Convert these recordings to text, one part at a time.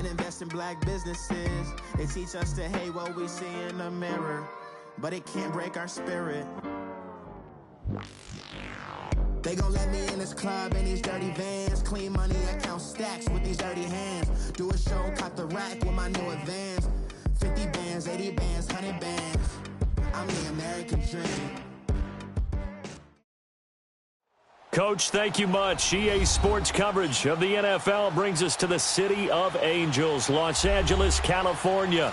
and invest in black businesses. They teach us to hate what we see in the mirror, but it can't break our spirit. They gon' let me in this club in these dirty vans. Clean money, I count stacks with these dirty hands. Do a show, cop the rack with my new advance. 50 bands, 80 bands, 100 bands. I'm the American dream. Coach, thank you much. EA Sports coverage of the NFL brings us to the City of Angels, Los Angeles, California.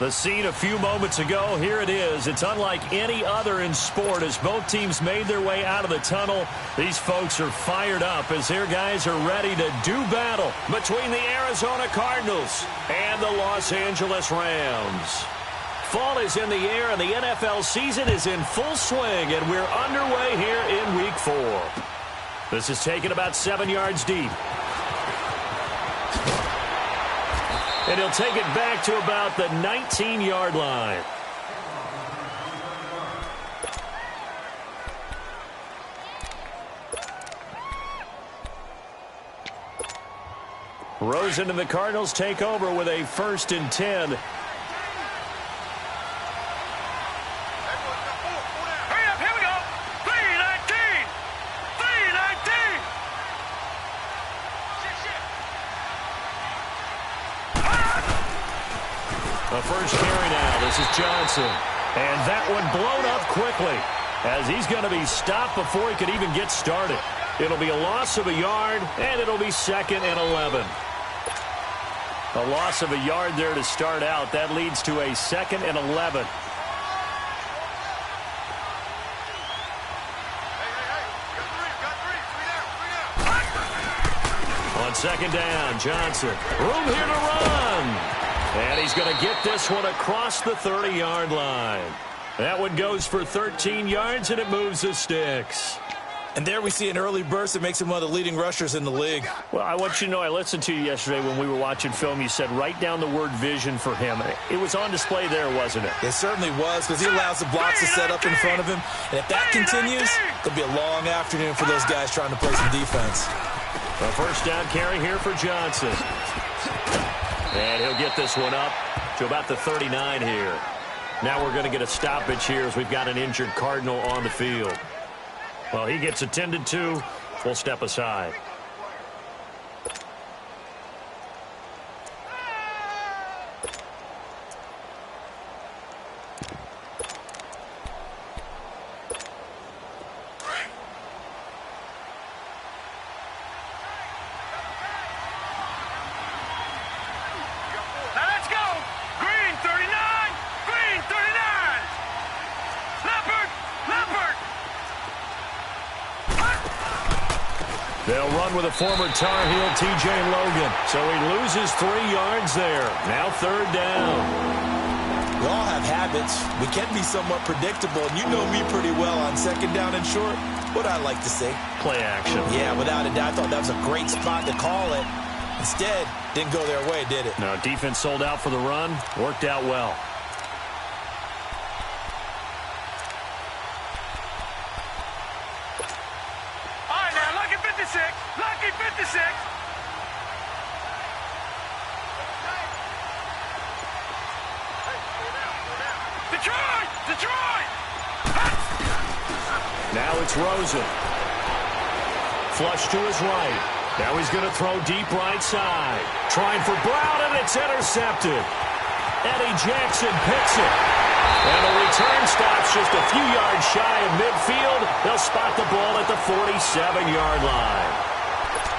The scene a few moments ago, here it is. It's unlike any other in sport as both teams made their way out of the tunnel. These folks are fired up as their guys are ready to do battle between the Arizona Cardinals and the Los Angeles Rams. Fall is in the air and the NFL season is in full swing, and we're underway here in Week 4. This is taken about 7 yards deep. And he'll take it back to about the 19-yard line. Rosen and the Cardinals take over with a 1st and 10. The first carry now. This is Johnson. And that one blown up quickly as he's going to be stopped before he could even get started. It'll be a loss of a yard, and it'll be 2nd and 11. A loss of a yard there to start out. That leads to a 2nd and 11. On 2nd down, Johnson. Room here to run. And he's going to get this one across the 30-yard line. That one goes for 13 yards, and it moves the sticks. And there we see an early burst that makes him one of the leading rushers in the league. Well, I want you to know, I listened to you yesterday when we were watching film. You said write down the word vision for him. It was on display there, wasn't it? It certainly was, because he allows the blocks to set up in front of him. And if that continues, it'll be a long afternoon for those guys trying to play some defense. A 1st down carry here for Johnson. And he'll get this one up to about the 39 here. Now we're going to get a stoppage here as we've got an injured Cardinal on the field. Well, he gets attended to. We'll step aside. They'll run with a former Tar Heel, T.J. Logan. So he loses 3 yards there. Now 3rd down. We all have habits. We can be somewhat predictable. And you know me pretty well on 2nd down and short. What I like to say. Play action. Yeah, without a doubt. I thought that was a great spot to call it. Instead, didn't go their way, did it? No, defense sold out for the run. Worked out well. Lucky 56. Detroit! Now it's Rosen. Flush to his right. Now he's going to throw deep right side. Trying for Brown, and it's intercepted. Eddie Jackson picks it. And the return stops just a few yards shy of midfield. They'll spot the ball at the 47-yard line.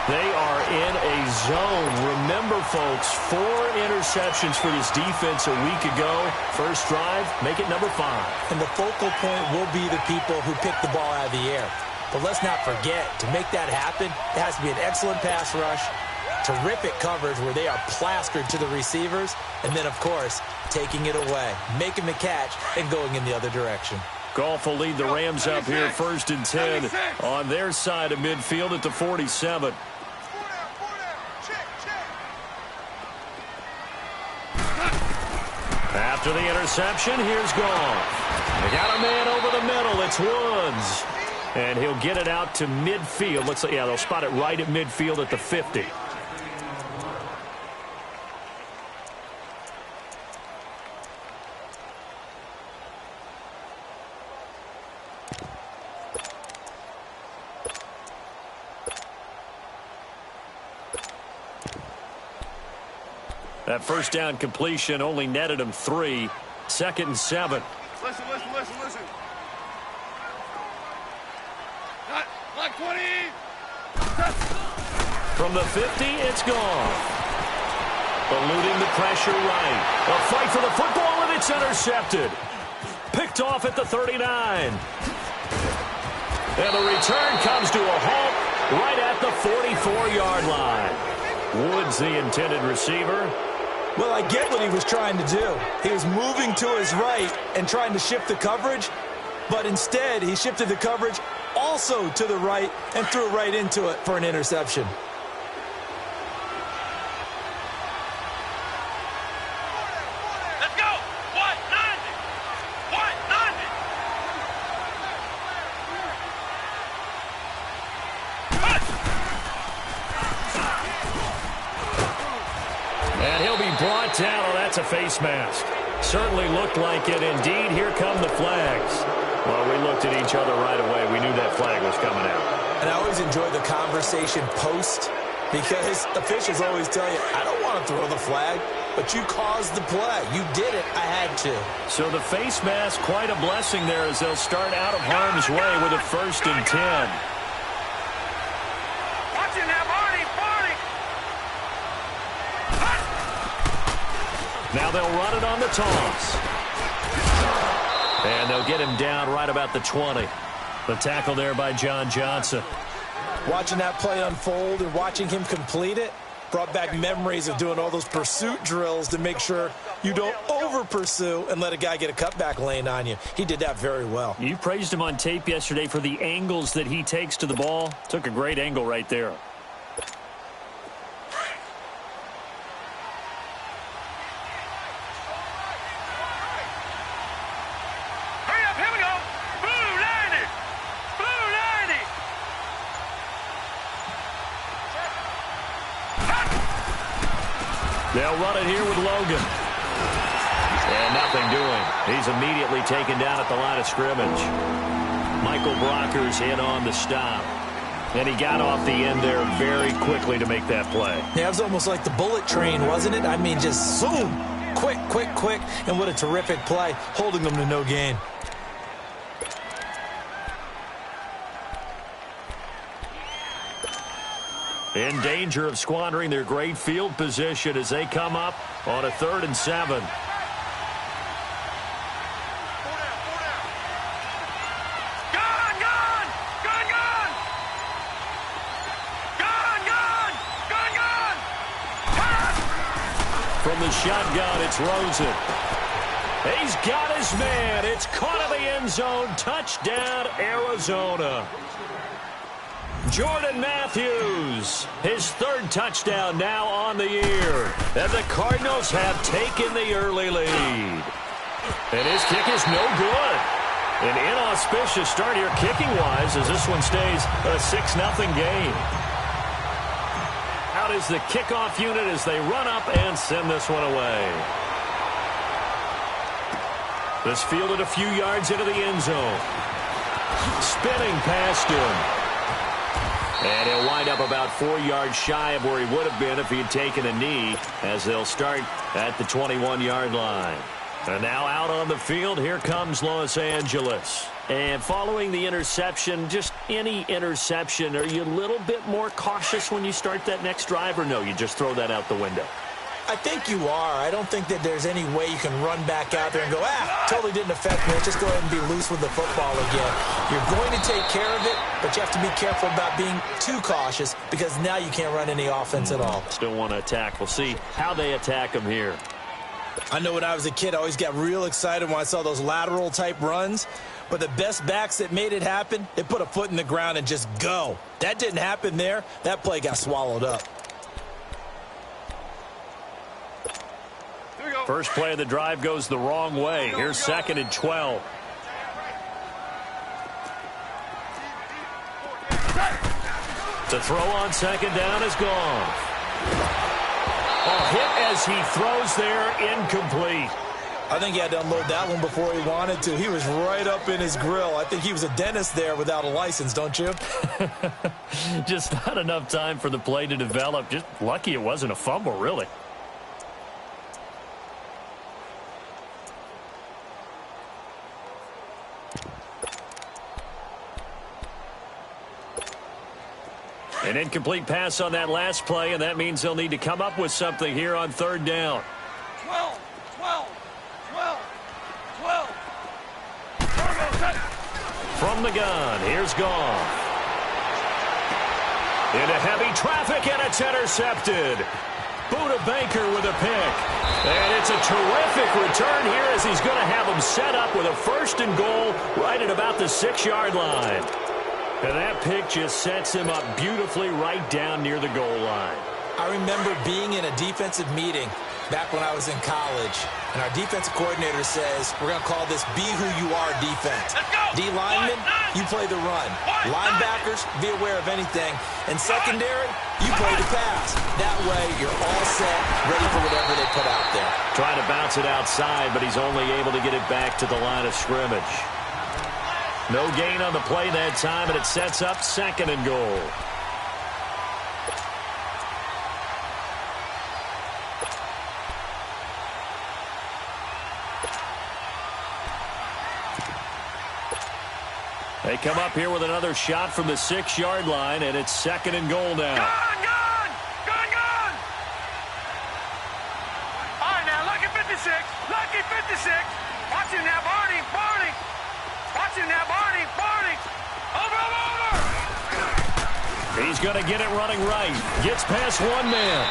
They are in a zone. Remember, folks, 4 interceptions for this defense a week ago. First drive, make it number 5. And the focal point will be the people who pick the ball out of the air. But let's not forget, to make that happen, it has to be an excellent pass rush, terrific coverage where they are plastered to the receivers, and then, of course, taking it away, making the catch, and going in the other direction. Goff will lead the Rams up here 1st and 10 on their side of midfield at the 47. After the interception, here's Goff. They got a man over the middle. It's Woods. And he'll get it out to midfield. Looks like, yeah, they'll spot it right at midfield at the 50. That first down completion only netted him 3. 2nd and 7. Listen. Like 20. From the 50, it's gone. Eluding the pressure right. A fight for the football, and it's intercepted. Picked off at the 39. And the return comes to a halt right at the 44-yard line. Woods, the intended receiver. Well, I get what he was trying to do. He was moving to his right and trying to shift the coverage, but instead he shifted the coverage also to the right and threw right into it for an interception. Let's go. 190. And he'll be brought down. Oh, that's a face mask. Certainly looked like it. Indeed, here come the flags. Well, we looked at each other right away. We knew that flag was coming out. And I always enjoy the conversation post because officials always tell you, I don't want to throw the flag, but you caused the play. You did it. I had to. So the face mask, quite a blessing there as they'll start out of harm's way with a 1st and 10. Watch it now, Barney. Now they'll run it on the toss. And they'll get him down right about the 20. The tackle there by John Johnson. Watching that play unfold and watching him complete it brought back memories of doing all those pursuit drills to make sure you don't over-pursue and let a guy get a cutback lane on you. He did that very well. You praised him on tape yesterday for the angles that he takes to the ball. Took a great angle right there. They'll run it here with Logan. And nothing doing. He's immediately taken down at the line of scrimmage. Michael Brocker's in on the stop. And he got off the end there very quickly to make that play. Yeah, it was almost like the bullet train, wasn't it? I mean, just zoom. Quick. And what a terrific play, holding them to no gain. In danger of squandering their great field position as they come up on a 3rd and 7. From the shotgun, it's Rosen. He's got his man. It's caught in the end zone. Touchdown, Arizona. Jordan Matthews, his 3rd touchdown now on the year. And the Cardinals have taken the early lead. And his kick is no good. An inauspicious start here kicking-wise as this one stays a 6-0 game. Out is the kickoff unit as they run up and send this one away. This fielded a few yards into the end zone. Spinning past him. And he'll wind up about 4 yards shy of where he would have been if he had taken a knee as they'll start at the 21-yard line. And now out on the field, here comes Los Angeles. And following the interception, just any interception, are you a little bit more cautious when you start that next drive, or no, you just throw that out the window? I think you are. I don't think that there's any way you can run back out there and go, totally didn't affect me. Just go ahead and be loose with the football again. You're going to take care of it, but you have to be careful about being too cautious because now you can't run any offense at all. Still want to attack. We'll see how they attack him here. I know when I was a kid, I always got real excited when I saw those lateral-type runs. But the best backs that made it happen, they put a foot in the ground and just go. That didn't happen there. That play got swallowed up. First play of the drive goes the wrong way. Here's 2nd and 12. The throw on 2nd down is gone. A hit as he throws there, incomplete. I think he had to unload that one before he wanted to. He was right up in his grill. I think he was a dentist there without a license, don't you? Just not enough time for the play to develop. Just lucky it wasn't a fumble, really. An incomplete pass on that last play, and that means they'll need to come up with something here on third down. 12. From the gun, here's Goff. Into heavy traffic, and it's intercepted. Buda Baker with a pick. And it's a terrific return here as he's going to have him set up with a 1st and goal right at about the 6-yard line. And that pick just sets him up beautifully right down near the goal line. I remember being in a defensive meeting back when I was in college, and our defensive coordinator says, we're going to call this Be Who You Are defense. D linemen, you play the run. Linebackers, be aware of anything. And secondary, you play the pass. That way, you're all set, ready for whatever they put out there. Trying to bounce it outside, but he's only able to get it back to the line of scrimmage. No gain on the play that time, and it sets up 2nd and goal. They come up here with another shot from the 6-yard line, and it's 2nd and goal now. Gun! All right, now, lucky 56. Watch him now, Barney. Watch him now, Barney. Over. He's going to get it running right. Gets past one man.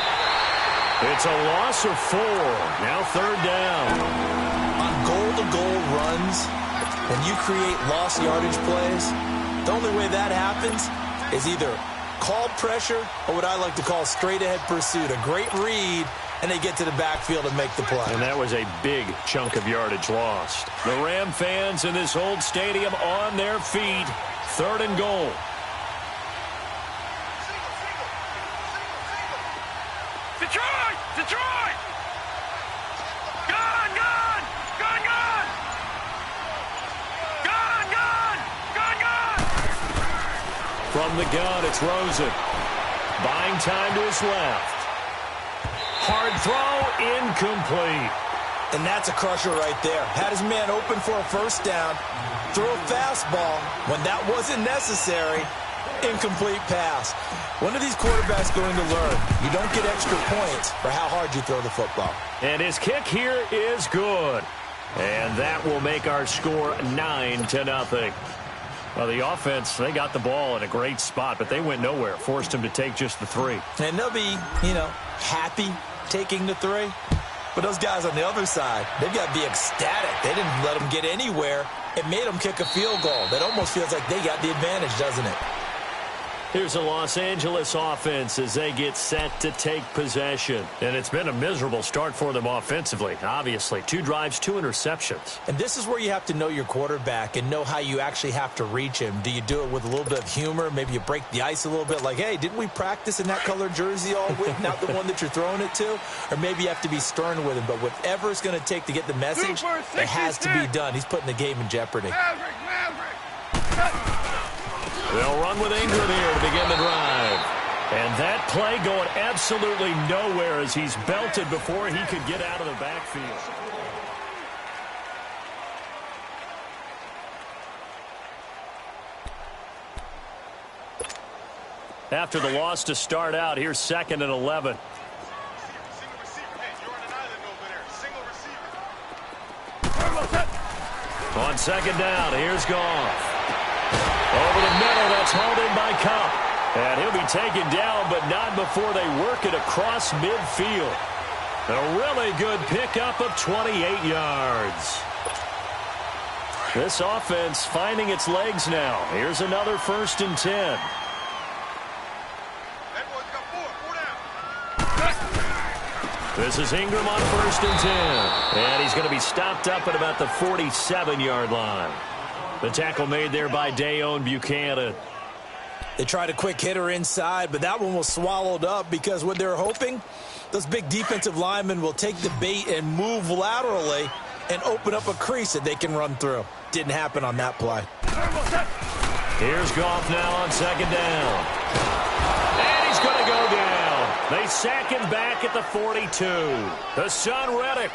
It's a loss of 4. Now 3rd down. On goal-to-goal runs, when you create lost yardage plays, the only way that happens is either called pressure or what I like to call straight-ahead pursuit. A great read, and they get to the backfield and make the play. And that was a big chunk of yardage lost. The Ram fans in this old stadium on their feet. 3rd and goal. Detroit! Gun! From the gun, it's Rosen. Buying time to his left. Hard throw, incomplete. And that's a crusher right there. Had his man open for a 1st down. Throw a fastball when that wasn't necessary. Incomplete pass. When are these quarterbacks going to learn? You don't get extra points for how hard you throw the football. And his kick here is good. And that will make our score 9-0. Well, the offense, they got the ball in a great spot, but they went nowhere. Forced him to take just the 3. And they'll be, happy taking the 3. But those guys on the other side, they've got to be ecstatic. They didn't let them get anywhere. It made them kick a field goal. That almost feels like they got the advantage, doesn't it? Here's a Los Angeles offense as they get set to take possession. And it's been a miserable start for them offensively, obviously. 2 drives, 2 interceptions. And this is where you have to know your quarterback and know how you actually have to reach him. Do you do it with a little bit of humor? Maybe you break the ice a little bit like, hey, didn't we practice in that colored jersey all week? Not the one that you're throwing it to? Or maybe you have to be stern with him. But whatever it's going to take to get the message, it has to be done. He's putting the game in jeopardy. They'll run with Ingram here to begin the drive. And that play going absolutely nowhere as he's belted before he could get out of the backfield. After the loss to start out, here's 2nd and 11. On 2nd down, here's Goff. Over the middle, that's hauled in by Cup. And he'll be taken down, but not before they work it across midfield. A really good pickup of 28 yards. This offense finding its legs now. Here's another 1st and 10. This is Ingram on 1st and 10. And he's going to be stopped up at about the 47-yard line. The tackle made there by Dayon Buchanan. They tried a quick hitter inside, but that one was swallowed up because what they're hoping, those big defensive linemen will take the bait and move laterally and open up a crease that they can run through. Didn't happen on that play. Here's Goff now on 2nd down. And he's going to go down. They sack him back at the 42. Hassan Reddick.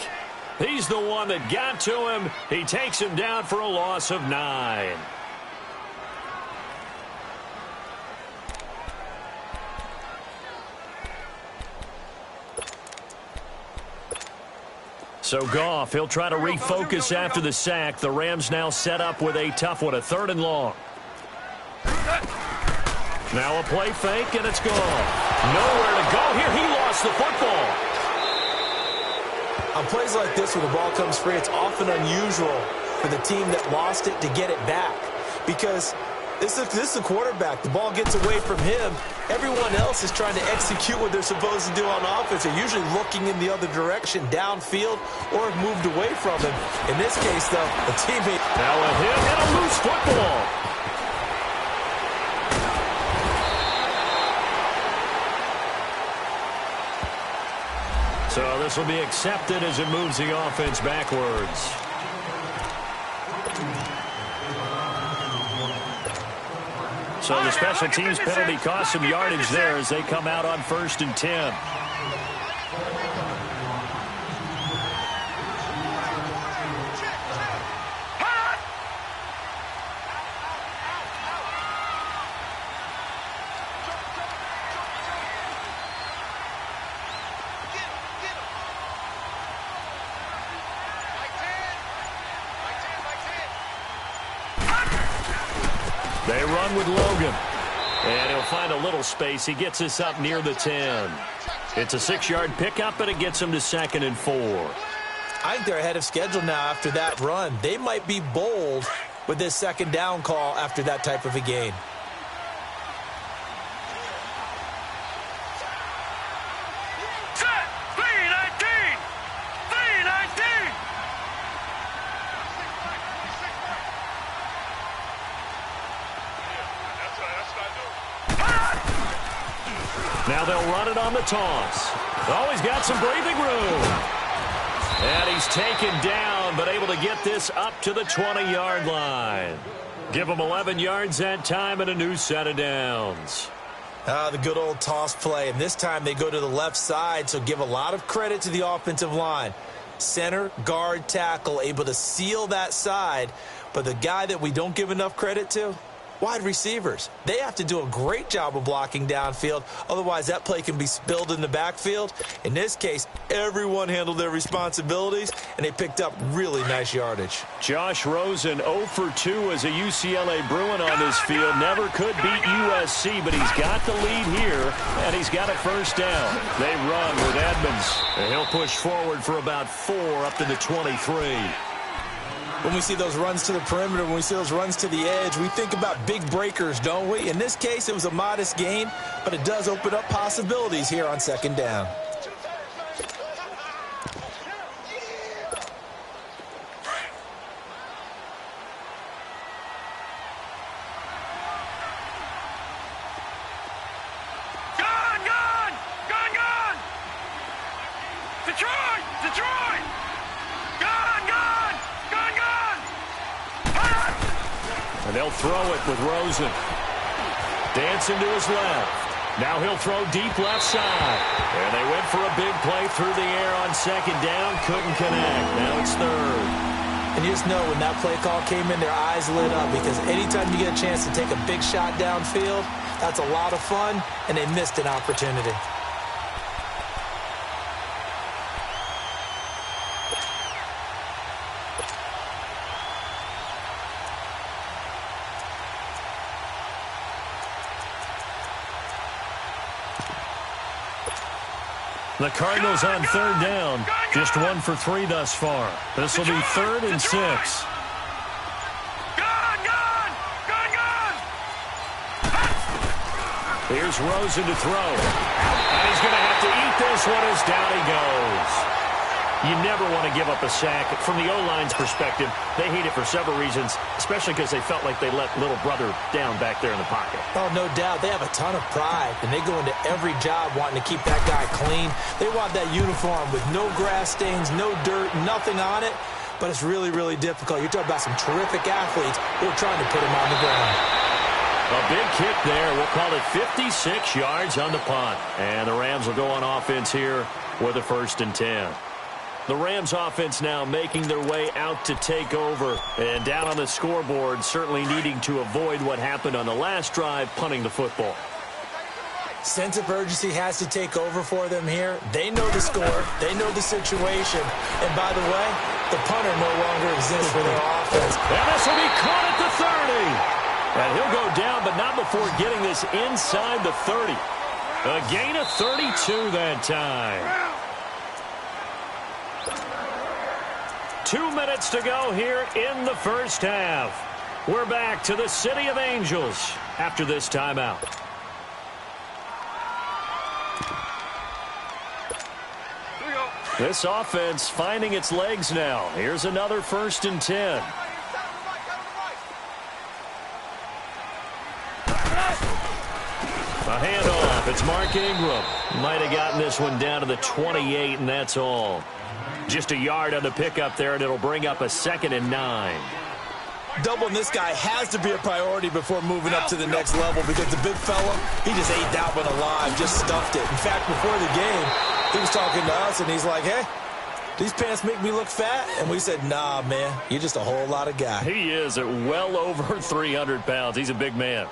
He's the one that got to him. He takes him down for a loss of 9. So Goff, he'll try to refocus after the sack. The Rams now set up with a tough one, a 3rd and long. Now a play fake, and it's gone. Nowhere to go here. He lost the football. On plays like this where the ball comes free, it's often unusual for the team that lost it to get it back. Because this is the quarterback. The ball gets away from him. Everyone else is trying to execute what they're supposed to do on offense. They're usually looking in the other direction, downfield, or have moved away from him. In this case, though, a teammate. Now a hit and a loose football. So this will be accepted as it moves the offense backwards. So the special teams penalty cost some yardage there as they come out on 1st and 10. They run with Logan. And he'll find a little space. He gets us up near the 10. It's a 6-yard pickup, and it gets him to 2nd and 4. I think they're ahead of schedule now after that run. They might be bold with this 2nd down call after that type of a gain. Now they'll run it on the toss. Oh, he's got some breathing room. And he's taken down, but able to get this up to the 20-yard line. Give him 11 yards that time and a new set of downs. The good old toss play. And this time they go to the left side, so give a lot of credit to the offensive line. Center, guard, tackle, able to seal that side. But the guy that we don't give enough credit to, wide receivers. They have to do a great job of blocking downfield. Otherwise, that play can be spilled in the backfield. In this case, everyone handled their responsibilities, and they picked up really nice yardage. Josh Rosen 0 for 2 as a UCLA Bruin on this field. Never could beat USC, but he's got the lead here, and he's got a 1st down. They run with Edmonds, and he'll push forward for about 4 up to the 23. When we see those runs to the perimeter, when we see those runs to the edge, we think about big breakers, don't we? In this case, it was a modest gain, but it does open up possibilities here on 2nd down. They'll throw it with Rosen. Dancing to his left. Now he'll throw deep left side. And they went for a big play through the air on 2nd down. Couldn't connect. Now it's 3rd. And you just know when that play call came in, their eyes lit up. Because anytime you get a chance to take a big shot downfield, that's a lot of fun. And they missed an opportunity. The Cardinals on 3rd down. Just 1 for 3 thus far. This will be 3rd and 6. Here's Rosen to throw. And he's going to have to eat this one as down he goes. You never want to give up a sack. From the O-line's perspective, they hate it for several reasons, especially because they felt like they let little brother down back there in the pocket. Oh, no doubt. They have a ton of pride, and they go into every job wanting to keep that guy clean. They want that uniform with no grass stains, no dirt, nothing on it, but it's really, really difficult. You're talking about some terrific athletes who are trying to put him on the ground. A big kick there. We'll call it 56 yards on the punt. And the Rams will go on offense here with a 1st and 10. The Rams offense now making their way out to take over. And down on the scoreboard, certainly needing to avoid what happened on the last drive, punting the football. Sense of urgency has to take over for them here. They know the score. They know the situation. And by the way, the punter no longer exists for their offense. And this will be caught at the 30. And he'll go down, but not before getting this inside the 30. A gain of 32 that time. 2 minutes to go here in the first half. We're back to the City of Angels after this timeout. This offense finding its legs now. Here's another 1st and 10. A handoff. It's Mark Ingram. Might have gotten this one down to the 28, and that's all. Just a yard on the pickup there, and it'll bring up a 2nd and 9. Doubling this guy has to be a priority before moving up to the next level because the big fella, he just ate that one alive, just stuffed it. In fact, before the game, he was talking to us, and he's like, hey, these pants make me look fat? And we said, nah, man, you're just a whole lot of guy. He is at well over 300 pounds. He's a big man.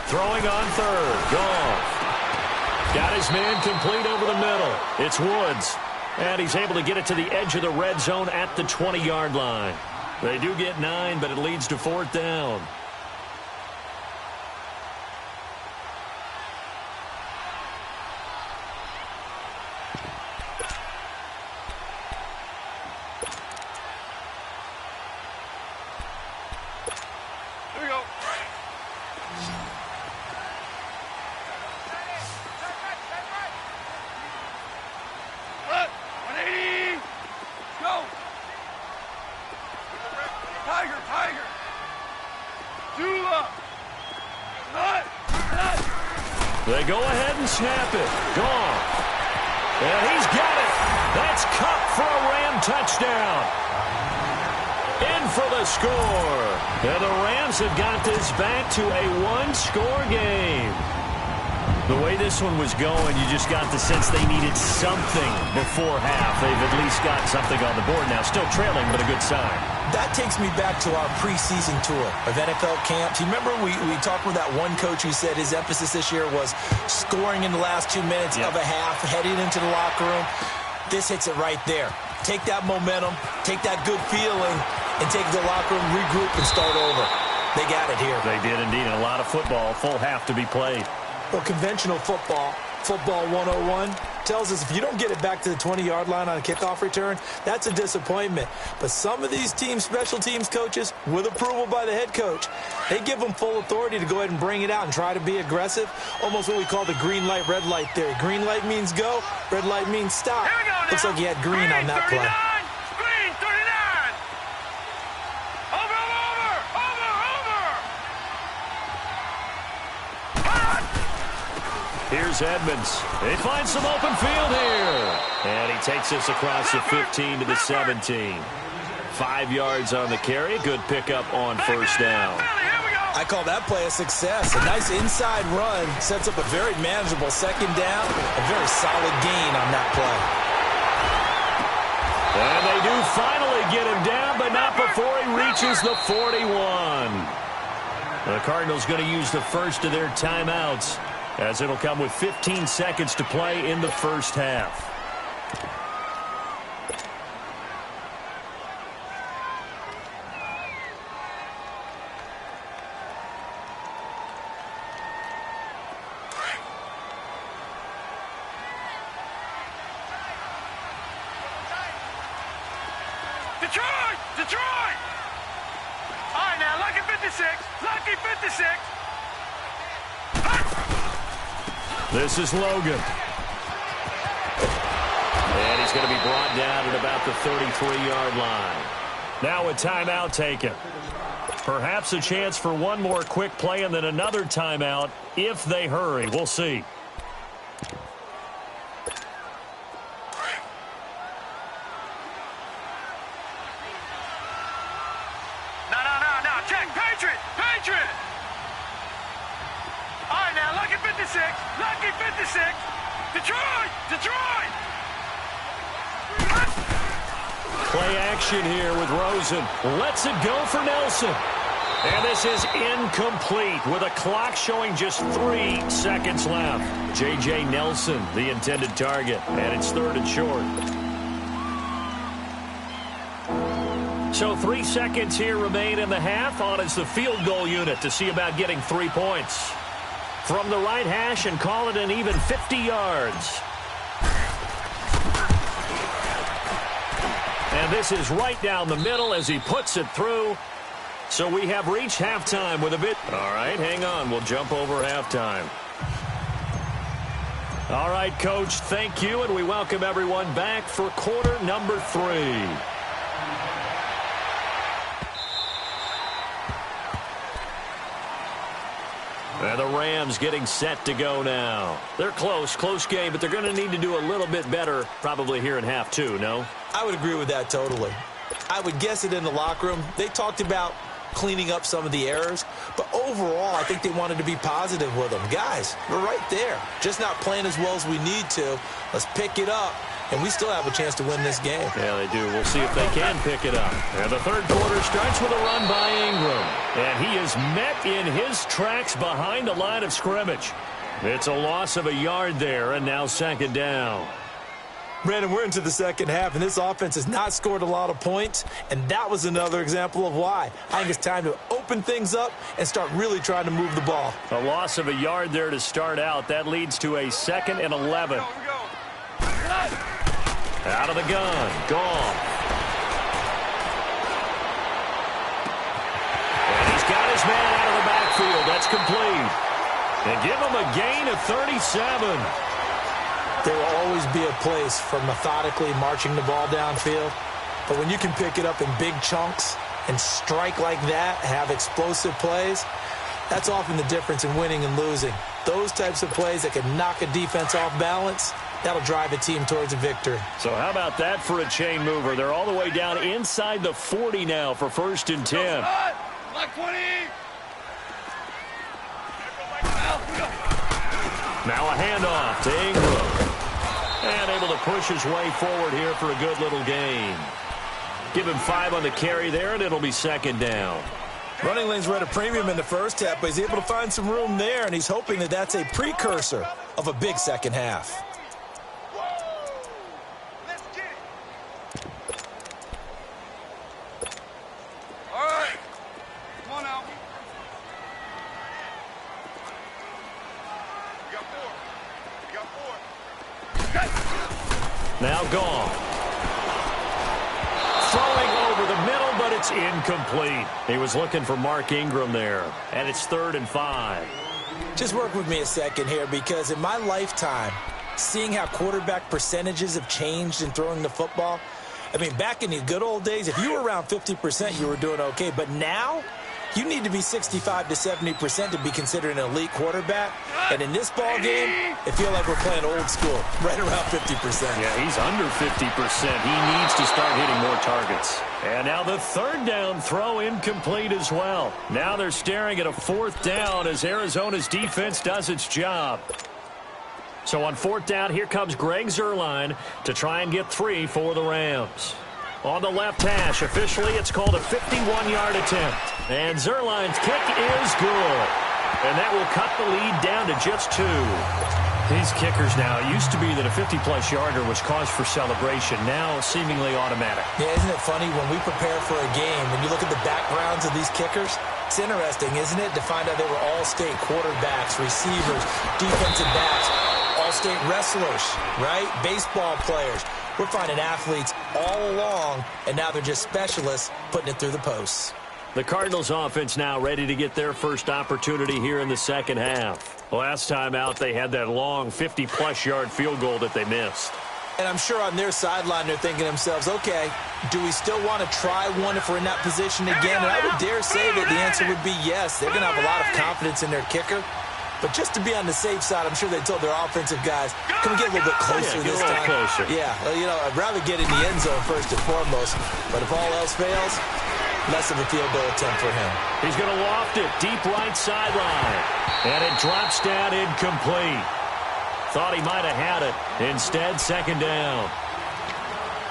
Throwing on 3rd. Goff. Got his man complete over the middle. It's Woods. And he's able to get it to the edge of the red zone at the 20-yard line. They do get 9, but it leads to 4th down. They go ahead and snap it. Gone. And he's got it. That's Cup for a Ram touchdown. In for the score. And the Rams have got this back to a one-score game. The way this one was going, you just got the sense they needed something before half. They've at least got something on the board now. Still trailing, but a good sign. That takes me back to our preseason tour of NFL camps. You remember we talked with that one coach who said his emphasis this year was scoring in the last 2 minutes of a half, heading into the locker room. This hits it right there. Take that momentum, take that good feeling, and take the locker room, regroup, and start over. They got it here. They did indeed, and a lot of football, full half to be played. Well, conventional football 101, tells us if you don't get it back to the 20-yard line on a kickoff return, that's a disappointment. But some of these teams, special teams coaches, with approval by the head coach, they give them full authority to go ahead and bring it out and try to be aggressive, almost what we call the green light, red light theory. Green light means go, red light means stop. Looks like you had green on that play. Green 39. Here's Edmonds. They find some open field here. And he takes us across the 15 to the 17. 5 yards on the carry. Good pickup on 1st down. I call that play a success. A nice inside run sets up a very manageable 2nd down. A very solid gain on that play. And they do finally get him down, but not before he reaches the 41. The Cardinals going to use the first of their timeouts, as it'll come with 15 seconds to play in the first half. Detroit! All right, now, lucky 56. Lucky 56. This is Logan. And he's going to be brought down at about the 33-yard line. Now a timeout taken. Perhaps a chance for one more quick play and then another timeout if they hurry. We'll see. No. Check. Patriot. Detroit! Play action here with Rosen. Lets it go for Nelson. And this is incomplete with a clock showing just 3 seconds left. J.J. Nelson, the intended target, and it's 3rd and short. So 3 seconds here remain in the half. On is the field goal unit to see about getting 3 points. From the right hash and call it an even 50 yards. And this is right down the middle as he puts it through. So we have reached halftime with a bit. All right, hang on. We'll jump over halftime. All right, Coach, thank you, and we welcome everyone back for quarter number 3. And the Rams getting set to go now. They're close game, but they're going to need to do a little bit better probably here in half 2, no? I would agree with that totally. I would guess it in the locker room. They talked about cleaning up some of the errors, but overall, I think they wanted to be positive with them. Guys, we're right there. Just not playing as well as we need to. Let's pick it up, and we still have a chance to win this game. Yeah, they do. We'll see if they can pick it up. And the third quarter starts with a run by Ingram, and he is met in his tracks behind the line of scrimmage. It's a loss of a yard there, and now 2nd down. Brandon, we're into the second half, and this offense has not scored a lot of points, and that was another example of why. I think it's time to open things up and start really trying to move the ball. A loss of a yard there to start out. That leads to a 2nd and 11. Out of the gun. Gone. And he's got his man out of the backfield. That's complete. And give him a gain of 37. There will always be a place for methodically marching the ball downfield. But when you can pick it up in big chunks and strike like that, have explosive plays, that's often the difference in winning and losing. Those types of plays that can knock a defense off balance, that'll drive a team towards a victory. So how about that for a chain mover? They're all the way down inside the 40 now for 1st and 10. Like 20. Now a handoff to Ingram. And able to push his way forward here for a good little gain. Give him 5 on the carry there, and it'll be 2nd down. Running lanes were at a premium in the first half, but he's able to find some room there, and he's hoping that that's a precursor of a big second half. Let's get it. All right. Come on now. You got 4. You got 4. Now gone. Throwing over the middle, but it's incomplete. He was looking for Mark Ingram there, and it's 3rd and 5. Just work with me a second here, because in my lifetime, seeing how quarterback percentages have changed in throwing the football, I mean, back in the good old days, if you were around 50%, you were doing okay. But now, you need to be 65 to 70% to be considered an elite quarterback. And in this ball game, it feels like we're playing old school, right around 50%. Yeah, he's under 50%. He needs to start hitting more targets. And now the 3rd down throw incomplete as well. Now they're staring at a 4th down as Arizona's defense does its job. So on 4th down, here comes Greg Zuerlein to try and get 3 for the Rams. On the left hash, officially, it's called a 51-yard attempt. And Zuerlein's kick is good. And that will cut the lead down to just 2. These kickers now, it used to be that a 50-plus yarder was cause for celebration. Now, seemingly automatic. Yeah, isn't it funny when we prepare for a game, when you look at the backgrounds of these kickers, it's interesting, isn't it, to find out they were all-state quarterbacks, receivers, defensive backs, all-state wrestlers, right? Baseball players. We're finding athletes all along, and now they're just specialists putting it through the posts. The Cardinals offense now ready to get their first opportunity here in the second half. Last time out, they had that long 50-plus yard field goal that they missed. And I'm sure on their sideline they're thinking to themselves, okay, do we still want to try one if we're in that position again? And I would dare say that the answer would be yes. They're going to have a lot of confidence in their kicker. But just to be on the safe side, I'm sure they told their offensive guys, can we get a little bit closer this time? Closer. Yeah, well, you know, I'd rather get in the end zone first and foremost. But if all else fails, less of a field goal attempt for him. He's going to loft it deep right sideline. And it drops down incomplete. Thought he might have had it. Instead, second down.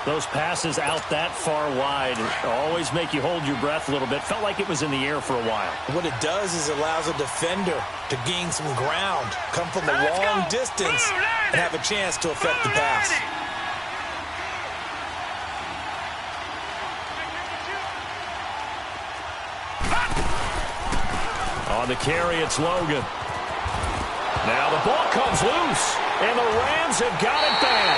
Those passes out that far wide always make you hold your breath a little bit. Felt like it was in the air for a while. What it does is it allows a defender to gain some ground, come from a long distance, and have a chance to affect the pass. On the carry, it's Logan. Now the ball comes loose, and the Rams have got it back.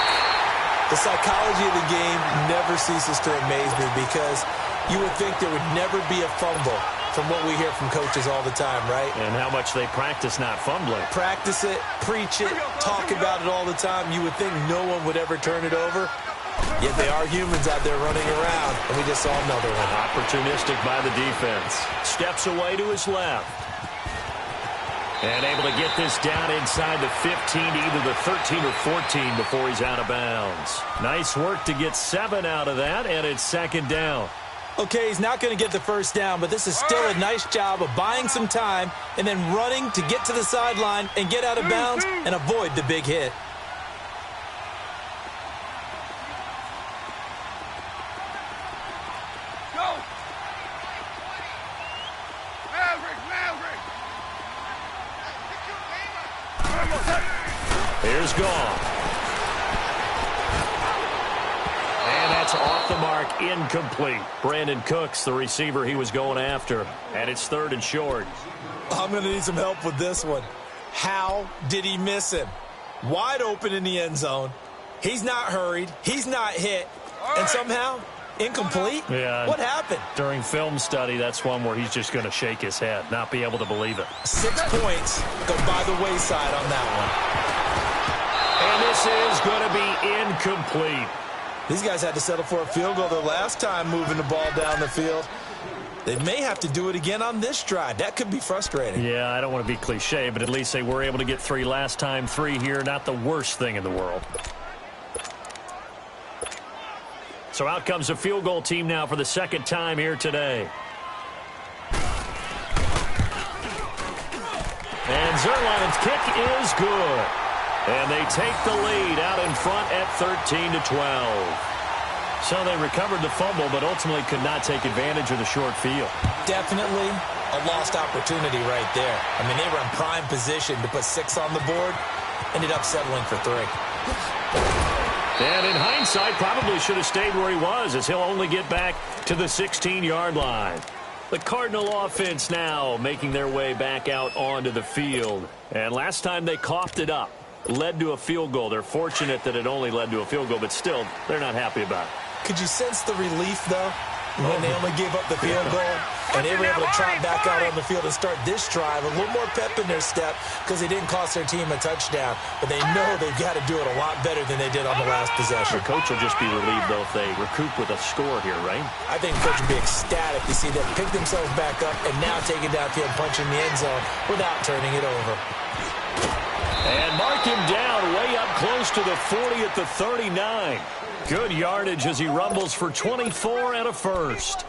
The psychology of the game never ceases to amaze me because you would think there would never be a fumble from what we hear from coaches all the time, right? And how much they practice not fumbling. Practice it, preach it, talk about it all the time. You would think no one would ever turn it over. Yet they are humans out there running around, and we just saw another one. Opportunistic by the defense. Steps away to his left. And able to get this down inside the 15, either the 13 or 14 before he's out of bounds. Nice work to get 7 out of that, and it's second down. Okay, he's not going to get the first down, but this is still a nice job of buying some time and then running to get to the sideline and get out of bounds and avoid the big hit. Here's Gone. And that's off the mark, incomplete. Brandon Cooks, the receiver he was going after. And it's third and short. I'm going to need some help with this one. How did he miss him? Wide open in the end zone. He's not hurried. He's not hit. And somehow, incomplete? Yeah. What happened? During film study, that's one where he's just going to shake his head, not be able to believe it. 6 points go by the wayside on that one. And this is going to be incomplete. These guys had to settle for a field goal the last time moving the ball down the field. They may have to do it again on this drive. That could be frustrating. Yeah, I don't want to be cliche, but at least they were able to get 3 last time. 3 here, not the worst thing in the world. So out comes a field goal team now for the second time here today. And Zerline's kick is good. And they take the lead out in front at 13-12. So they recovered the fumble, but ultimately could not take advantage of the short field. Definitely a lost opportunity right there. I mean, they were in prime position to put 6 on the board. Ended up settling for 3. And in hindsight, probably should have stayed where he was, as he'll only get back to the 16-yard line. The Cardinal offense now making their way back out onto the field. And last time they coughed it up. Led to a field goal. They're fortunate that it only led to a field goal, but still, they're not happy about it. Could you sense the relief, though, when they only gave up the field goal and they were able to trot back out on the field and start this drive? A little more pep in their step because they didn't cost their team a touchdown, but they know they've got to do it a lot better than they did on the last possession. The coach will just be relieved, though, if they recoup with a score here, right? I think the coach will be ecstatic to see them pick themselves back up and now take it downfield, punch in the end zone without turning it over. And mark him down way up close to the 40 at the 39. Good yardage as he rumbles for 24 and a first.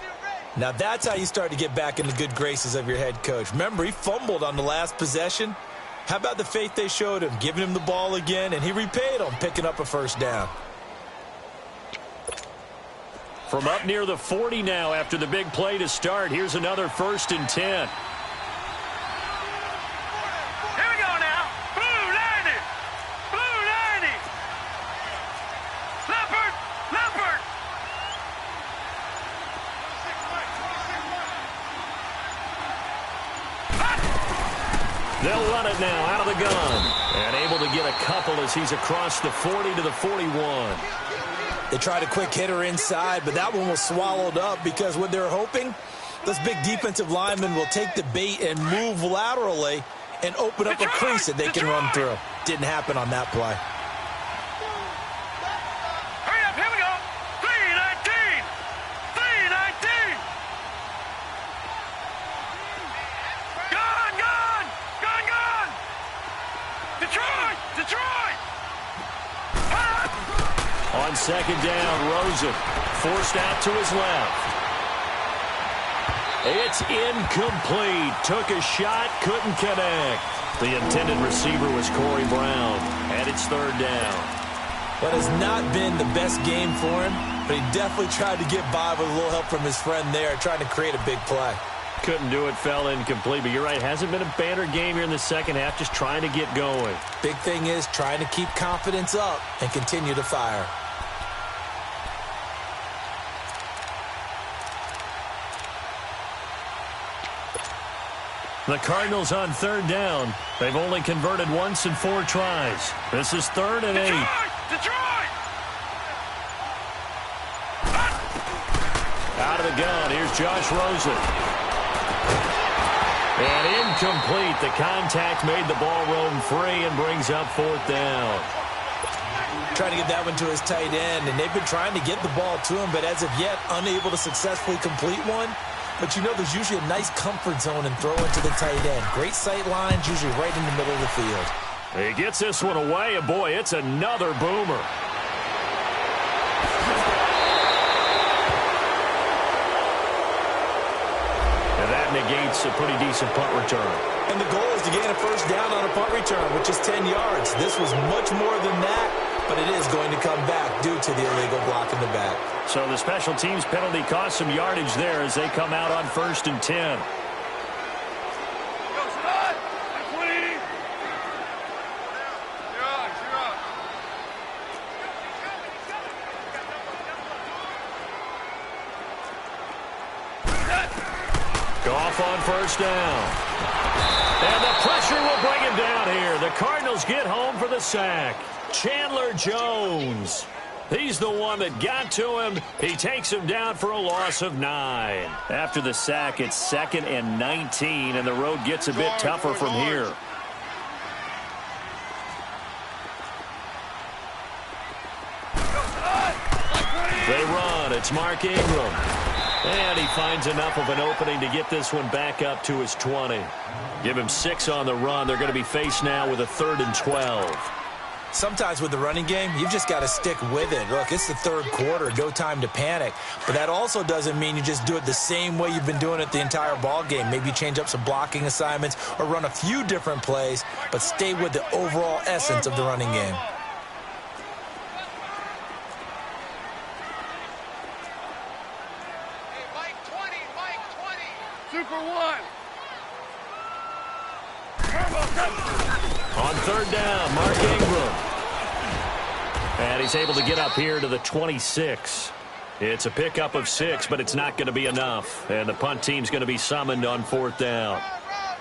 Now that's how you start to get back in the good graces of your head coach. Remember, he fumbled on the last possession. How about the faith they showed him, giving him the ball again, and he repaid them, picking up a first down. From up near the 40 now after the big play to start, here's another 1st and 10. They'll run it now out of the gun. And able to get a couple as he's across the 40 to the 41. They tried a quick hitter inside, but that one was swallowed up because what they're hoping, those big defensive linemen will take the bait and move laterally and open up a crease that they can run through. Didn't happen on that play. Hurry up, here we go. 3-19. 3-19. Gone. Detroit. On second down, Rosen forced out to his left. It's incomplete. Took a shot, couldn't connect. The intended receiver was Corey Brown, and it's third down. That has not been the best game for him, but he definitely tried to get by with a little help from his friend there, trying to create a big play. Couldn't do it, fell incomplete, but you're right, hasn't been a banner game here in the second half, just trying to get going. Big thing is trying to keep confidence up and continue to fire. The Cardinals on third down. They've only converted once in 4 tries. This is 3rd and 8. Detroit! Out of the gun, here's Josh Rosen. And incomplete. The contact made the ball roam free and brings up 4th down. Trying to get that one to his tight end, and they've been trying to get the ball to him, but as of yet, unable to successfully complete one. But you know there's usually a nice comfort zone and throw into the tight end. Great sight lines, usually right in the middle of the field. He gets this one away, and boy, it's another boomer. And that negates a pretty decent punt return. And the goal is to gain a first down on a punt return, which is 10 yards. This was much more than that, but it is going to come back due to the illegal block in the back. So the special teams penalty cost some yardage there as they come out on 1st and 10. Goff on 1st down. And the pressure will bring him down here. The Cardinals get home for the sack. Chandler Jones. He's the one that got to him. He takes him down for a loss of 9. After the sack, it's 2nd and 19, and the road gets a bit tougher from here. They run. It's Mark Ingram. And he finds enough of an opening to get this one back up to his 20. Give him 6 on the run. They're going to be faced now with a 3rd and 12. Sometimes with the running game, you've just got to stick with it. Look, it's the 3rd quarter, no time to panic. But that also doesn't mean you just do it the same way you've been doing it the entire ball game. Maybe change up some blocking assignments or run a few different plays, but stay with the overall essence of the running game. On 3rd down, Mark Ingram. And he's able to get up here to the 26. It's a pickup of 6, but it's not going to be enough. And the punt team's going to be summoned on 4th down.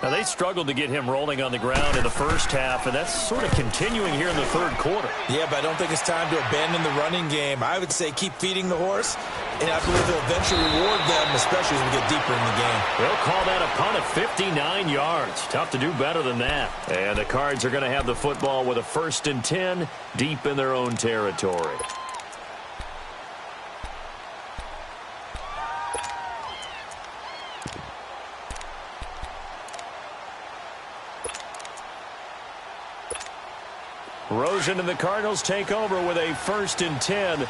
Now, they struggled to get him rolling on the ground in the first half, and that's sort of continuing here in the 3rd quarter. Yeah, but I don't think it's time to abandon the running game. I would say keep feeding the horse, and I believe they'll eventually reward them, especially as we get deeper in the game. They'll call that a punt of 59 yards. Tough to do better than that. And the Cards are going to have the football with a 1st and 10 deep in their own territory. Rosen and the Cardinals take over with a 1st and 10. Here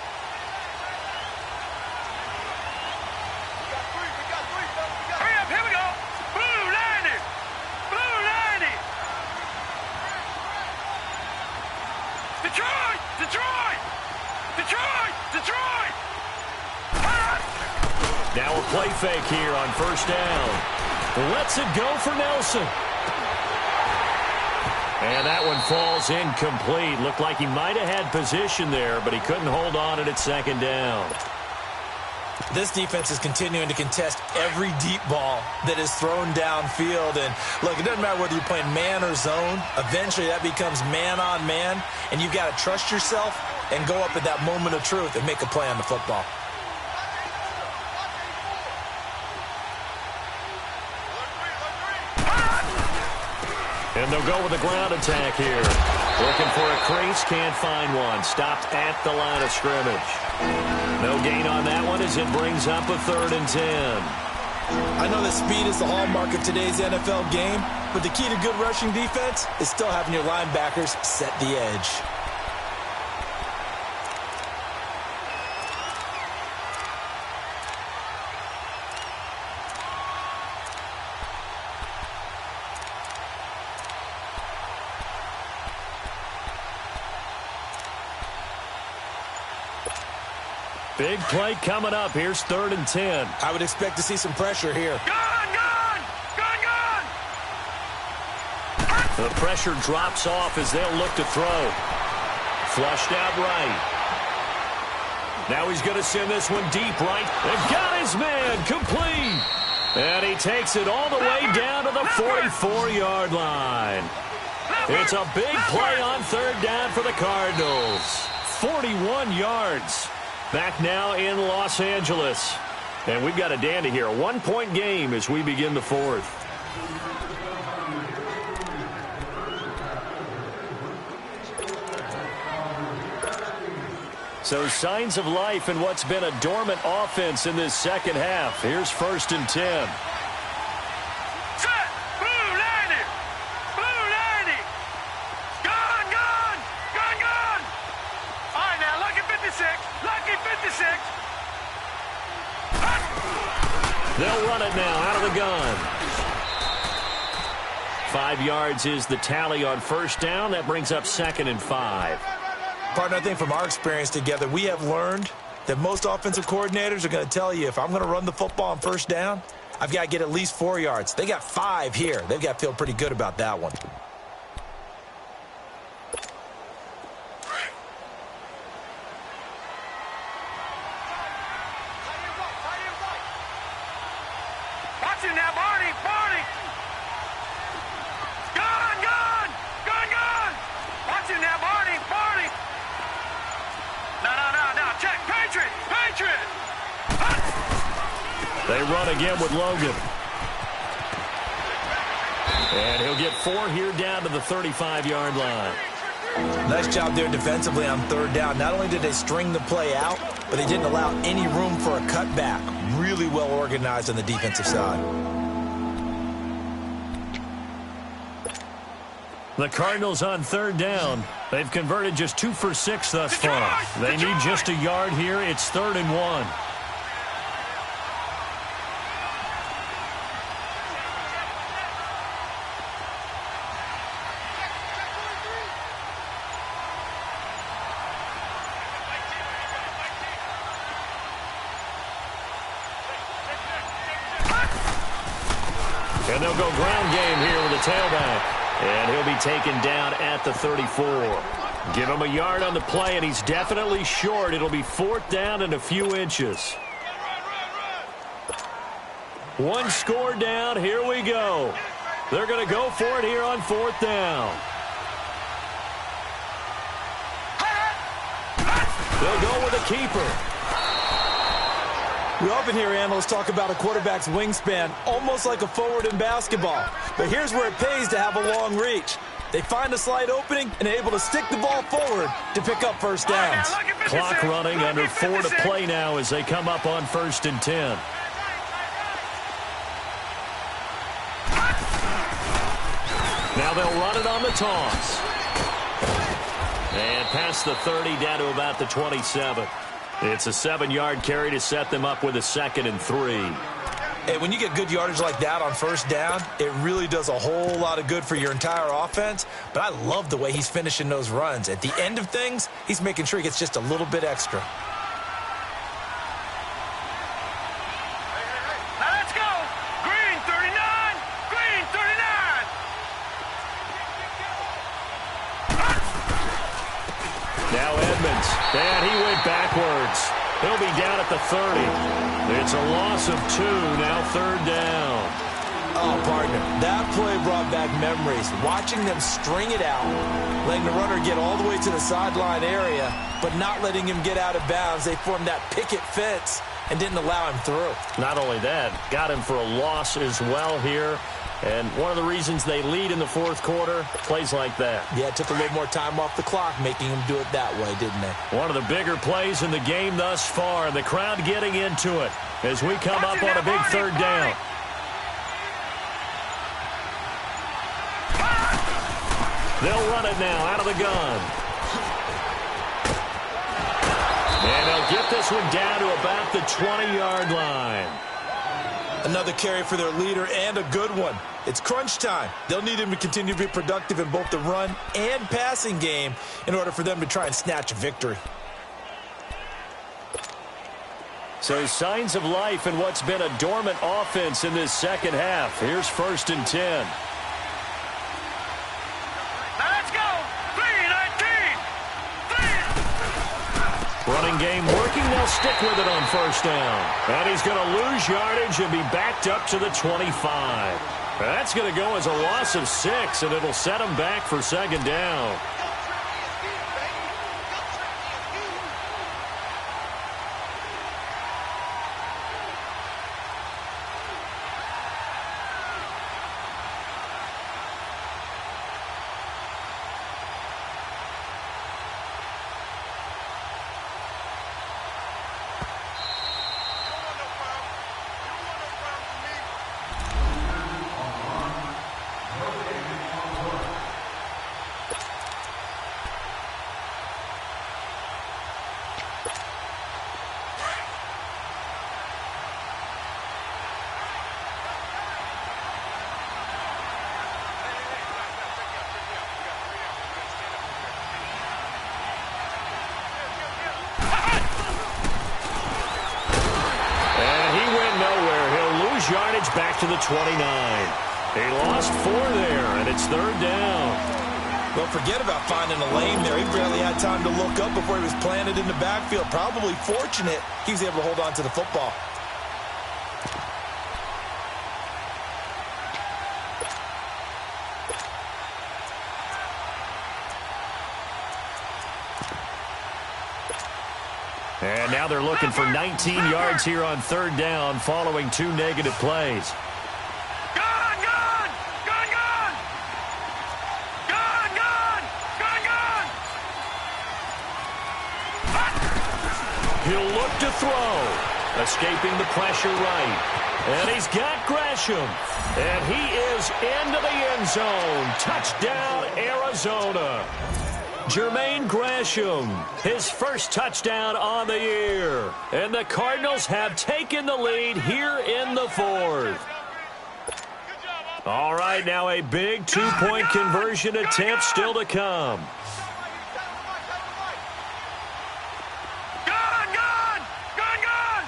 we go. Blue 90. Blue 90. Detroit. Detroit. Detroit. Detroit. Now a play fake here on 1st down. Lets it go for Nelson. And that one falls incomplete. Looked like he might have had position there, but he couldn't hold on it at 2nd down. This defense is continuing to contest every deep ball that is thrown downfield. And, look, it doesn't matter whether you're playing man or zone. Eventually, that becomes man on man, and you've got to trust yourself and go up at that moment of truth and make a play on the football. And they'll go with a ground attack here. Looking for a crease, can't find one. Stopped at the line of scrimmage. No gain on that one as it brings up a 3rd and 10. I know that speed is the hallmark of today's NFL game, but the key to good rushing defense is still having your linebackers set the edge. Big play coming up. Here's 3rd and 10. I would expect to see some pressure here. Gun, gun! Gun, gun! The pressure drops off as they'll look to throw. Flushed out right. Now he's going to send this one deep right. They've got his man complete. And he takes it all the way down to the 44-yard line. It's a big play on 3rd down for the Cardinals. 41 yards. Back now in Los Angeles. And we've got a dandy here. A 1-point game as we begin the 4th. So signs of life in what's been a dormant offense in this second half. Here's 1st and 10. Set! Blue 90! Blue 90! Gun, gun! Gun, gun! All right, now, lucky 56. Lucky 56. They'll run it now out of the gun. 5 yards is the tally on 1st down. That brings up 2nd and 5. Partner, I think from our experience together, we have learned that most offensive coordinators are going to tell you, if I'm going to run the football on 1st down, I've got to get at least 4 yards. They got 5 here. They've got to feel pretty good about that one. Watch it now, Barney! Barney! Gun, gun! Gun, gun! Watch it now, Barney! Barney! No. Check. Patriot! Patriot! They run again with Logan. And he'll get 4 here down to the 35-yard line. Nice job there defensively on 3rd down. Not only did they string the play out, but they didn't allow any room for a cutback. Really well organized on the defensive side. The Cardinals on 3rd down. They've converted just 2 for 6 thus far. They need just a yard here. It's 3rd and 1. And they'll go ground game here with the tailback. And he'll be taken down at the 34. Give him a yard on the play, and he's definitely short. It'll be 4th down and a few inches. 1 score down. Here we go. They're going to go for it here on 4th down. They'll go with a keeper. We often hear analysts talk about a quarterback's wingspan, almost like a forward in basketball. But here's where it pays to have a long reach. They find a slight opening and are able to stick the ball forward to pick up 1st downs. Clock running, under 4 to play now as they come up on 1st and 10. Now they'll run it on the toss. And past the 30 down to about the 27. It's a 7-yard carry to set them up with a 2nd and 3. Hey, when you get good yardage like that on 1st down, it really does a whole lot of good for your entire offense. But I love the way he's finishing those runs. At the end of things, he's making sure he gets just a little bit extra. Now let's go! Green 39! Green 39! Now Edmonds, and he went backwards. He'll be down at the 30. It's a loss of 2, now 3rd down. Oh, partner, that play brought back memories. Watching them string it out, letting the runner get all the way to the sideline area, but not letting him get out of bounds. They formed that picket fence and didn't allow him through. Not only that, got him for a loss as well here. And one of the reasons they lead in the 4th quarter, plays like that. Yeah, it took a little more time off the clock, making him do it that way, didn't they? One of the bigger plays in the game thus far, and the crowd getting into it as we come up on a big 3rd down. They'll run it now out of the gun. And they'll get this one down to about the 20-yard line. Another carry for their leader, and a good one. It's crunch time. They'll need him to continue to be productive in both the run and passing game in order for them to try and snatch a victory. So signs of life in what's been a dormant offense in this second half. Here's 1st and 10. Let's go. 3-19. Running game working. They'll stick with it on 1st down. And he's going to lose yardage and be backed up to the 25. That's going to go as a loss of 6, and it'll set him back for 2nd down. Yardage back to the 29. He lost 4 there, and it's 3rd down. Well, forget about finding a lane there. He barely had time to look up before he was planted in the backfield. Probably fortunate he was able to hold on to the football. And now they're looking for 19 yards here on 3rd down following 2 negative plays. Gone, gone! Gone, gone! Gone, gone! Gone, gone! He'll look to throw. Escaping the pressure right. And he's got Gresham. And he is into the end zone. Touchdown, Arizona. Jermaine Gresham, his first touchdown on the year. And the Cardinals have taken the lead here in the 4th. All right, now a big 2-point conversion attempt still to come. Gone, gone! Gone, gone!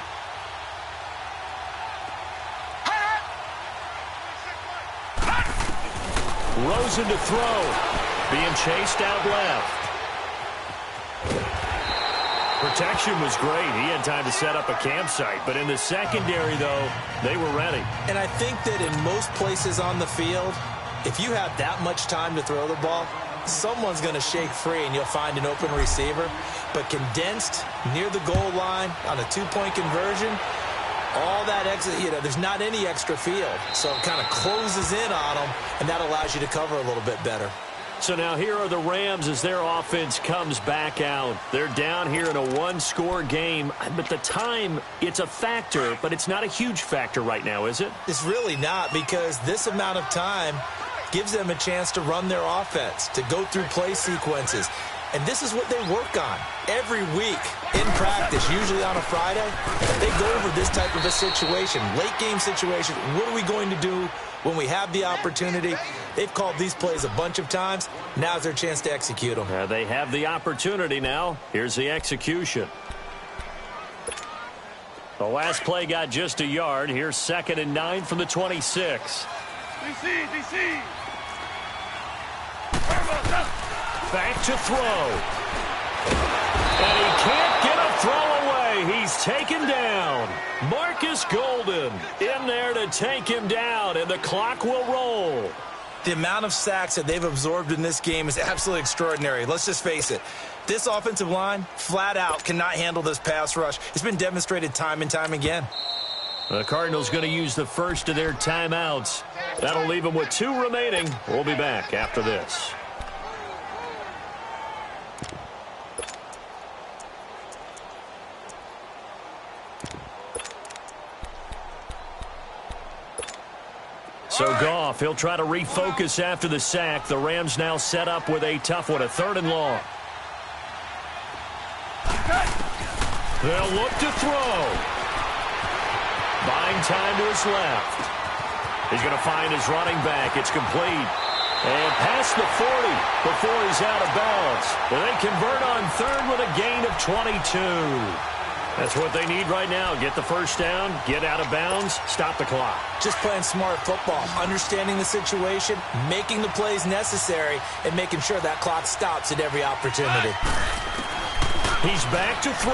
Rosen to throw. Being chased out left. Protection was great. He had time to set up a campsite. But in the secondary, though, they were ready. And I think that in most places on the field, if you have that much time to throw the ball, someone's going to shake free and you'll find an open receiver. But condensed near the goal line on a 2-point conversion, all that extra, there's not any extra field. So it kind of closes in on them, and that allows you to cover a little bit better. So now here are the Rams as their offense comes back out. They're down here in a 1-score game. But the time, it's a factor, but it's not a huge factor right now, is it? It's really not, because this amount of time gives them a chance to run their offense, to go through play sequences. And this is what they work on every week in practice, usually on a Friday. They go over this type of a situation, late-game situation. What are we going to do when we have the opportunity? They've called these plays a bunch of times. Now's their chance to execute them. They have the opportunity now. Here's the execution. The last play got just a yard. Here's 2nd and 9 from the 26. DC! Back to throw. And he can't get a throw away. He's taken down. Marcus Golden in there to take him down, and the clock will roll. The amount of sacks that they've absorbed in this game is absolutely extraordinary. Let's just face it. This offensive line, flat out, cannot handle this pass rush. It's been demonstrated time and time again. The Cardinals going to use the first of their timeouts. That'll leave them with 2 remaining. We'll be back after this. So Goff, he'll try to refocus after the sack. The Rams now set up with a tough one, a 3rd and long. They'll look to throw. Buying time to his left. He's going to find his running back. It's complete. And past the 40 before he's out of bounds. They convert on 3rd with a gain of 22. That's what they need right now. Get the first down, get out of bounds, stop the clock. Just playing smart football, understanding the situation, making the plays necessary, and making sure that clock stops at every opportunity. He's back to throw.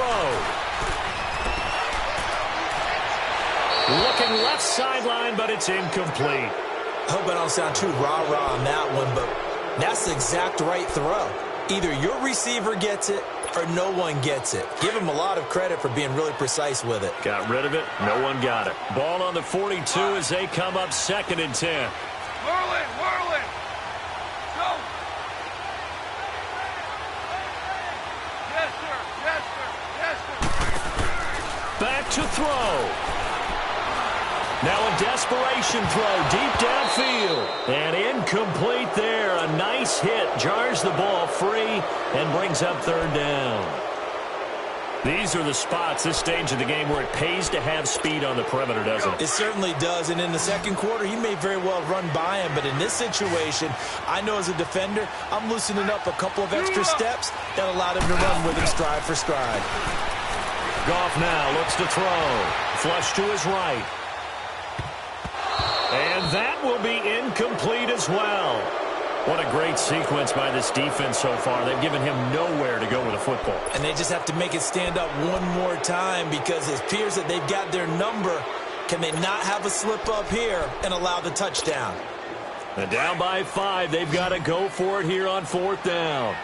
Looking left sideline, but it's incomplete. I hope I don't sound too rah-rah on that one, but that's the exact right throw. Either your receiver gets it or no one gets it. Give him a lot of credit for being really precise with it. Got rid of it. No one got it. Ball on the 42 as they come up 2nd and 10. Whirling, whirling. Go. Yes, sir. Yes, sir. Yes, sir. Back to throw. Now a desperation throw deep downfield. And incomplete there. A nice hit. Jars the ball free and brings up 3rd down. These are the spots, this stage of the game, where it pays to have speed on the perimeter, doesn't it? It certainly does. And in the second quarter, he may very well run by him. But in this situation, I know as a defender, I'm loosening up a couple of extra steps that allowed him to run with him stride for stride. Goff now looks to throw. Flush to his right. And that will be incomplete as well. What a great sequence by this defense so far. They've given him nowhere to go with the football. And they just have to make it stand up one more time because it appears that they've got their number. Can they not have a slip up here and allow the touchdown? And down by 5. They've got to go for it here on 4th down.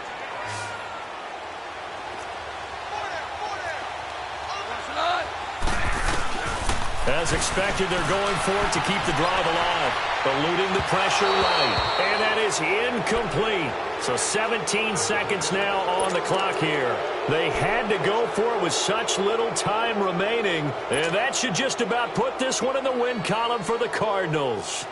As expected, they're going for it to keep the drive alive. Eluding the pressure right. And that is incomplete. So 17 seconds now on the clock here. They had to go for it with such little time remaining. And that should just about put this one in the win column for the Cardinals.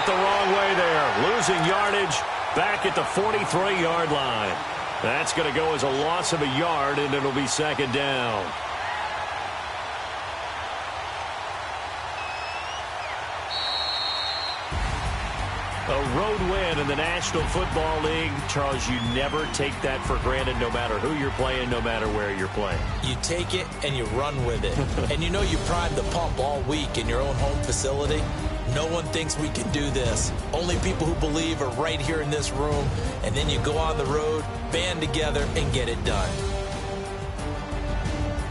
The wrong way there. Losing yardage back at the 43-yard line. That's going to go as a loss of a yard, and it'll be 2nd down. A road win in the National Football League. Charles, you never take that for granted no matter who you're playing, no matter where you're playing. You take it and you run with it. And you know you primed the pump all week in your own home facility. No one thinks we can do this. Only people who believe are right here in this room. And then you go on the road, band together, and get it done.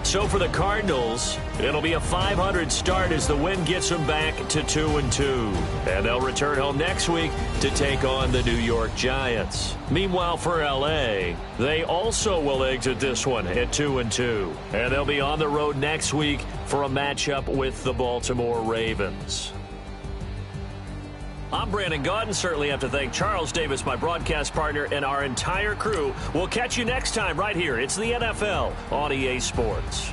So for the Cardinals, it'll be a .500 start as the win gets them back to 2-2. And they'll return home next week to take on the New York Giants. Meanwhile, for L.A., they also will exit this one at 2-2. And they'll be on the road next week for a matchup with the Baltimore Ravens. I'm Brandon Gaudin. Certainly have to thank Charles Davis, my broadcast partner, and our entire crew. We'll catch you next time right here. It's the NFL on EA Sports.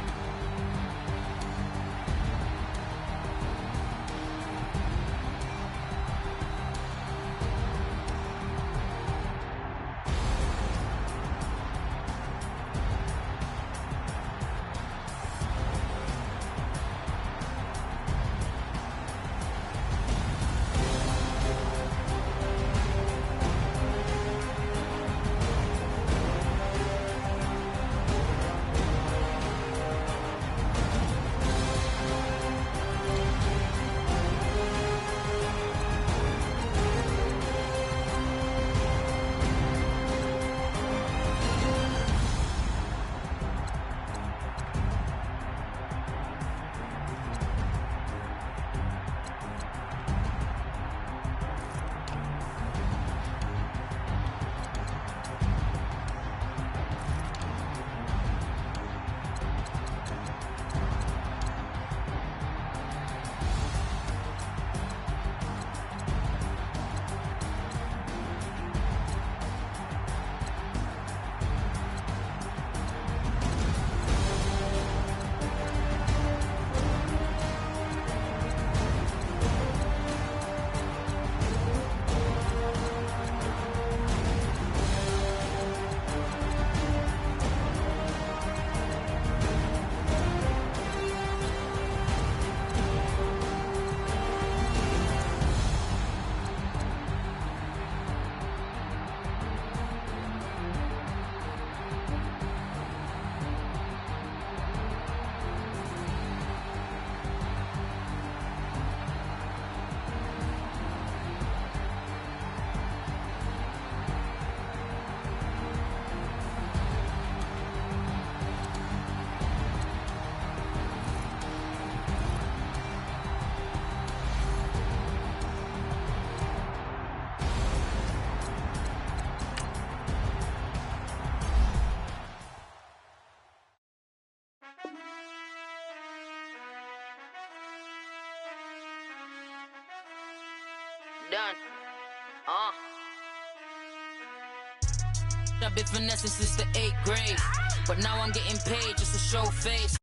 done. I've been finessing since the 8th grade, but now I'm getting paid just to show face.